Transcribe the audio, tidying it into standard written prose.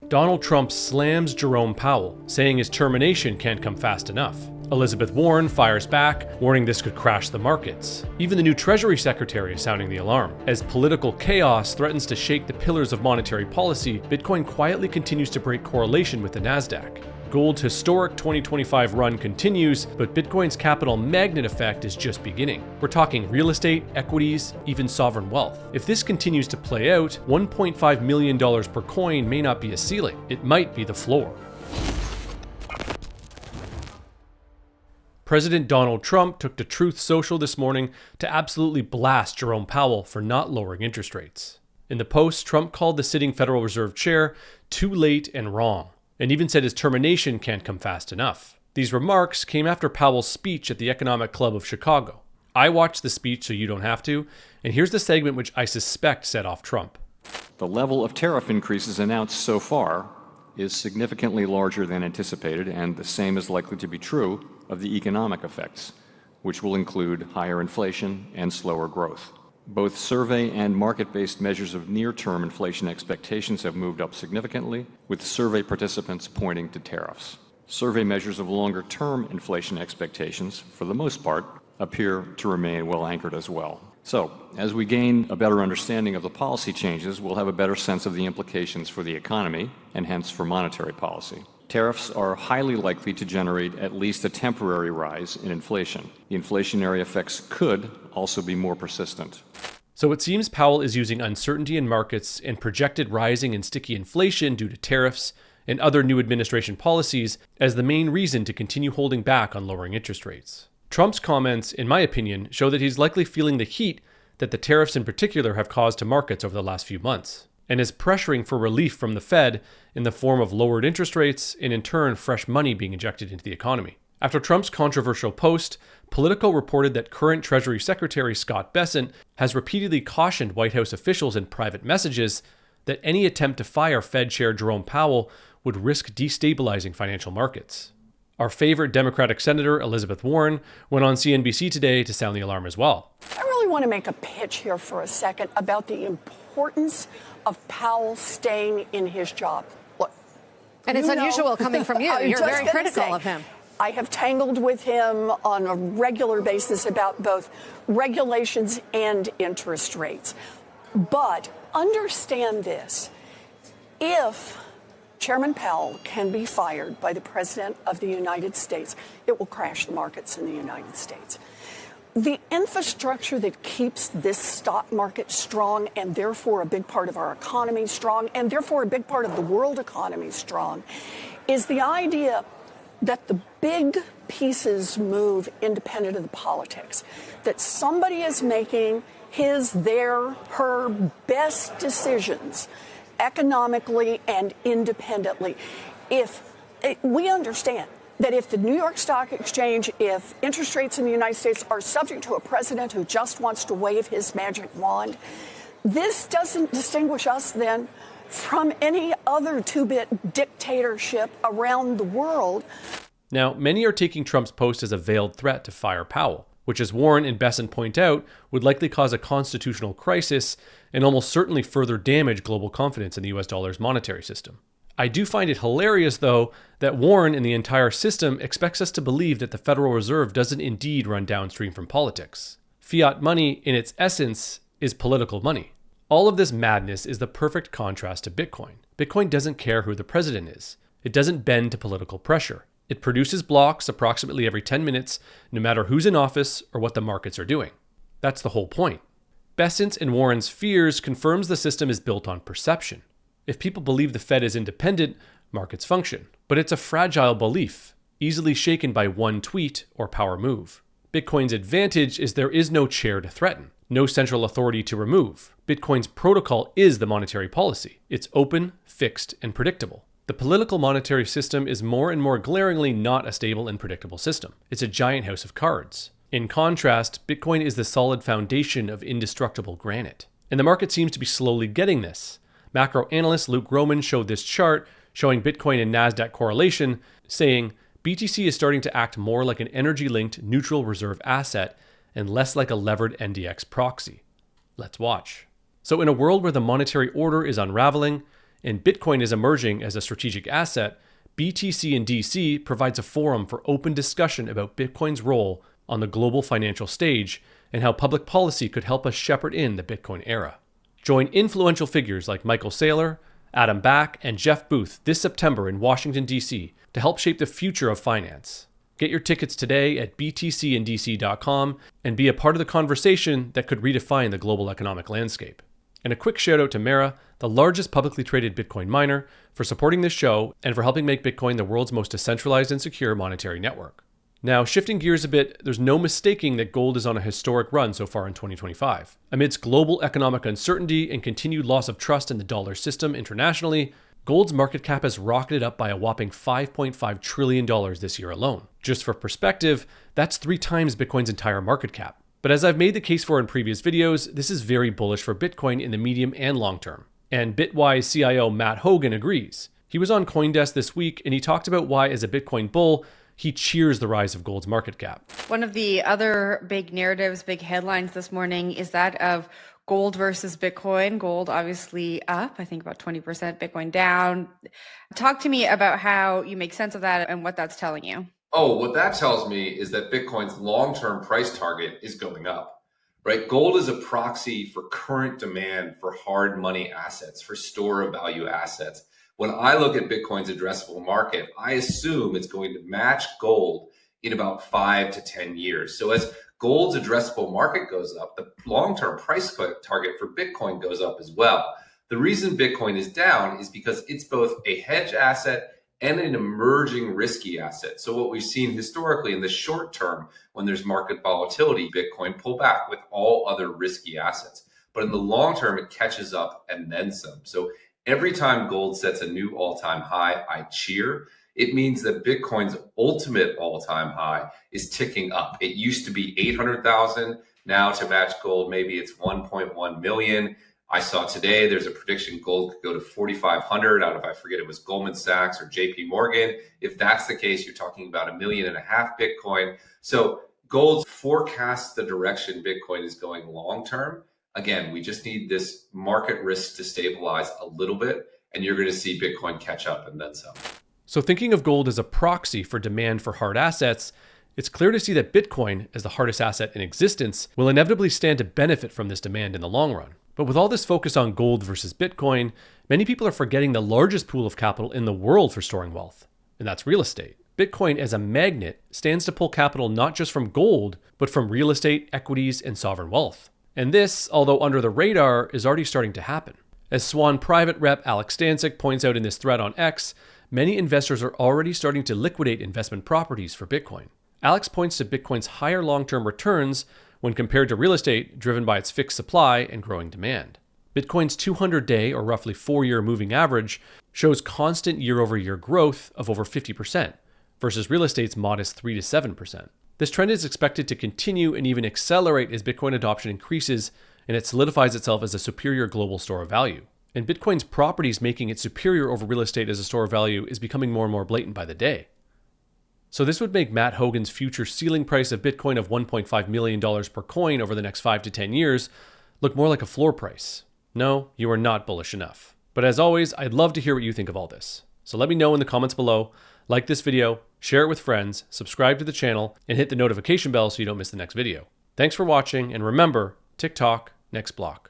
Donald Trump slams Jerome Powell, saying his termination can't come fast enough. Elizabeth Warren fires back, warning this could crash the markets. Even the new Treasury Secretary is sounding the alarm. As political chaos threatens to shake the pillars of monetary policy, Bitcoin quietly continues to break correlation with the Nasdaq. Gold's historic 2025 run continues, but Bitcoin's capital magnet effect is just beginning. We're talking real estate, equities, even sovereign wealth. If this continues to play out, $1.5 million per coin may not be a ceiling. It might be the floor. President Donald Trump took to Truth Social this morning to absolutely blast Jerome Powell for not lowering interest rates. In the post, Trump called the sitting Federal Reserve Chair too late and wrong, and even said his termination can't come fast enough. These remarks came after Powell's speech at the Economic Club of Chicago. I watched the speech so you don't have to, and here's the segment which I suspect set off Trump. The level of tariff increases announced so far is significantly larger than anticipated, and the same is likely to be true of the economic effects, which will include higher inflation and slower growth. Both survey and market-based measures of near-term inflation expectations have moved up significantly, with survey participants pointing to tariffs. Survey measures of longer-term inflation expectations, for the most part, appear to remain well anchored as well. So, as we gain a better understanding of the policy changes, we'll have a better sense of the implications for the economy, and hence for monetary policy. Tariffs are highly likely to generate at least a temporary rise in inflation. The inflationary effects could also be more persistent. So it seems Powell is using uncertainty in markets and projected rising and sticky inflation due to tariffs and other new administration policies as the main reason to continue holding back on lowering interest rates. Trump's comments, in my opinion, show that he's likely feeling the heat that the tariffs in particular have caused to markets over the last few months, and is pressuring for relief from the Fed in the form of lowered interest rates and in turn fresh money being injected into the economy. After Trump's controversial post, Politico reported that current Treasury Secretary Scott Bessent has repeatedly cautioned White House officials in private messages that any attempt to fire Fed Chair Jerome Powell would risk destabilizing financial markets. Our favorite Democratic Senator, Elizabeth Warren, went on CNBC today to sound the alarm as well. I really want to make a pitch here for a second about the importance of Powell staying in his job. Look, and it's unusual coming from you. You're very critical of him. I have tangled with him on a regular basis about both regulations and interest rates. But understand this. If Chairman Powell can be fired by the President of the United States, it will crash the markets in the United States. The infrastructure that keeps this stock market strong, and therefore a big part of our economy strong, and therefore a big part of the world economy strong, is the idea that the big pieces move independent of the politics, that somebody is making his, their, her best decisions economically and independently. We understand that if the New York Stock Exchange, if interest rates in the United States are subject to a president who just wants to wave his magic wand, this doesn't distinguish us then from any other two-bit dictatorship around the world. Now, many are taking Trump's post as a veiled threat to fire Powell, which, as Warren and Bessent point out, would likely cause a constitutional crisis and almost certainly further damage global confidence in the US dollar's monetary system. I do find it hilarious, though, that Warren and the entire system expects us to believe that the Federal Reserve doesn't indeed run downstream from politics. Fiat money, in its essence, is political money. All of this madness is the perfect contrast to Bitcoin. Bitcoin doesn't care who the president is. It doesn't bend to political pressure. It produces blocks approximately every 10 minutes, no matter who's in office or what the markets are doing. That's the whole point. Bessent's and Warren's fears confirms the system is built on perception. If people believe the Fed is independent, markets function. But it's a fragile belief, easily shaken by one tweet or power move. Bitcoin's advantage is there is no chair to threaten, no central authority to remove. Bitcoin's protocol is the monetary policy. It's open, fixed, and predictable. The political monetary system is more and more glaringly not a stable and predictable system. It's a giant house of cards. In contrast, Bitcoin is the solid foundation of indestructible granite. And the market seems to be slowly getting this. Macro analyst Luke Groman showed this chart showing Bitcoin and Nasdaq correlation, saying BTC is starting to act more like an energy-linked neutral reserve asset and less like a levered NDX proxy. Let's watch. So in a world where the monetary order is unraveling, and Bitcoin is emerging as a strategic asset, BTC in DC provides a forum for open discussion about Bitcoin's role on the global financial stage and how public policy could help us shepherd in the Bitcoin era. Join influential figures like Michael Saylor, Adam Back, and Jeff Booth this September in Washington, D.C. to help shape the future of finance. Get your tickets today at btcindc.com and be a part of the conversation that could redefine the global economic landscape. And a quick shout out to Mara, the largest publicly traded Bitcoin miner, for supporting this show and for helping make Bitcoin the world's most decentralized and secure monetary network. Now, shifting gears a bit, there's no mistaking that gold is on a historic run so far in 2025. Amidst global economic uncertainty and continued loss of trust in the dollar system internationally, gold's market cap has rocketed up by a whopping $5.5 trillion this year alone. Just for perspective, that's 3 times Bitcoin's entire market cap. But as I've made the case for in previous videos, this is very bullish for Bitcoin in the medium and long term. And Bitwise CIO Matt Hogan agrees. He was on CoinDesk this week and he talked about why, as a Bitcoin bull, he cheers the rise of gold's market cap. One of the other big narratives, big headlines this morning is that of gold versus Bitcoin. Gold obviously up, I think about 20%, Bitcoin down. Talk to me about how you make sense of that and what that's telling you. Oh, what that tells me is that Bitcoin's long-term price target is going up, right? Gold is a proxy for current demand for hard money assets, for store of value assets. When I look at Bitcoin's addressable market, I assume it's going to match gold in about 5 to 10 years. So as gold's addressable market goes up, the long-term price target for Bitcoin goes up as well. The reason Bitcoin is down is because it's both a hedge asset and an emerging risky asset. So what we've seen historically in the short term, when there's market volatility, Bitcoin pull back with all other risky assets. But in the long term, it catches up and then some. So every time gold sets a new all-time high, I cheer. It means that Bitcoin's ultimate all-time high is ticking up. It used to be 800,000. Now to match gold, maybe it's 1.1 million. I saw today there's a prediction gold could go to 4,500 out of, I forget, it was Goldman Sachs or JP Morgan. If that's the case, you're talking about 1.5 million Bitcoin. So gold forecasts the direction Bitcoin is going long-term. Again, we just need this market risk to stabilize a little bit, and you're going to see Bitcoin catch up and then some. So thinking of gold as a proxy for demand for hard assets, it's clear to see that Bitcoin, as the hardest asset in existence, will inevitably stand to benefit from this demand in the long run. But with all this focus on gold versus Bitcoin, many people are forgetting the largest pool of capital in the world for storing wealth, and that's real estate. Bitcoin as a magnet stands to pull capital not just from gold, but from real estate, equities, and sovereign wealth. And this, although under the radar, is already starting to happen. As Swan private rep Alex Stancic points out in this thread on X, many investors are already starting to liquidate investment properties for Bitcoin. Alex points to Bitcoin's higher long-term returns when compared to real estate, driven by its fixed supply and growing demand. Bitcoin's 200-day, or roughly 4-year moving average, shows constant year-over-year growth of over 50%, versus real estate's modest 3 to 7%. This trend is expected to continue and even accelerate as Bitcoin adoption increases and it solidifies itself as a superior global store of value. And Bitcoin's properties making it superior over real estate as a store of value is becoming more and more blatant by the day. So this would make Matt Hogan's future ceiling price of Bitcoin of $1.5 million per coin over the next 5 to 10 years look more like a floor price. No, you are not bullish enough. But as always, I'd love to hear what you think of all this. So let me know in the comments below, like this video, share it with friends, subscribe to the channel, and hit the notification bell so you don't miss the next video. Thanks for watching, and remember, TikTok, next block.